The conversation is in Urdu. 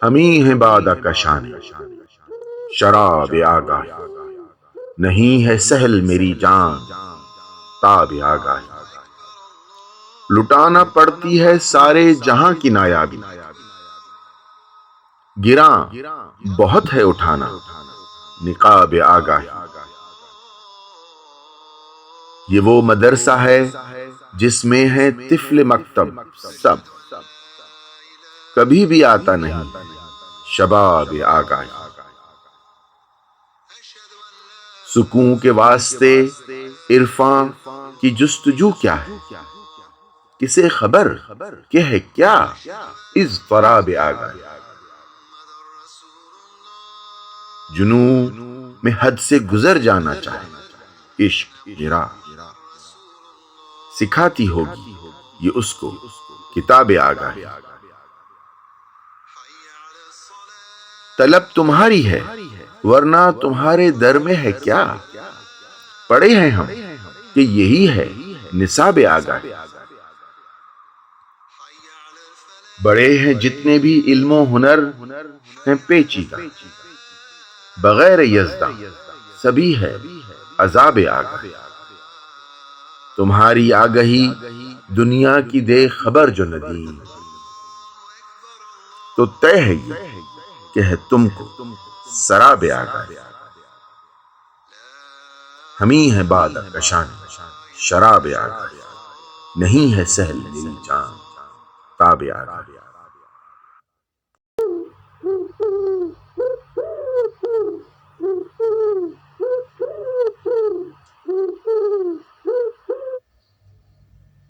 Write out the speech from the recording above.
ہمیں ہے بادہ کشان شراب آگاہ، نہیں ہے سہل میری جان تاب آگاہ، لٹانا پڑتی ہے سارے جہاں کی نایابی، گراں بہت ہے اٹھانا نقاب آگاہ۔ یہ وہ مدرسہ ہے جس میں ہے طفل مکتب سب، کبھی بھی آتا نہیں شباب آگاہ۔ سکون کے واسطے عرفاں کی جستجو کیا ہے، کسے خبر کہ ہے کیا اضطراب آگاہ۔ جنوں میں حد سے گزر جانا چاہے عشق میرا، سکھاتی ہوگی یہ اس کو کتاب آگاہ۔ طلب تمہاری ہے ورنہ تمہارے در میں ہے کیا، پڑھے ہیں ہم کہ یہی ہے نصاب آگاہ۔ بڑے ہیں جتنے بھی علم و ہنر ہیں پیچیدہ، بغیر یزداں سبھی ہے عذاب آگاہ۔ تمہاری آگہی دنیا کی دے خبر جو ندیم، تو طے ہے یہ کہ ہے تم کو سراب آگاہ۔ ہمیں ہے بادہ کشان شراب آگاہ، نہیں ہے سہل میری جان تاب آگاہ۔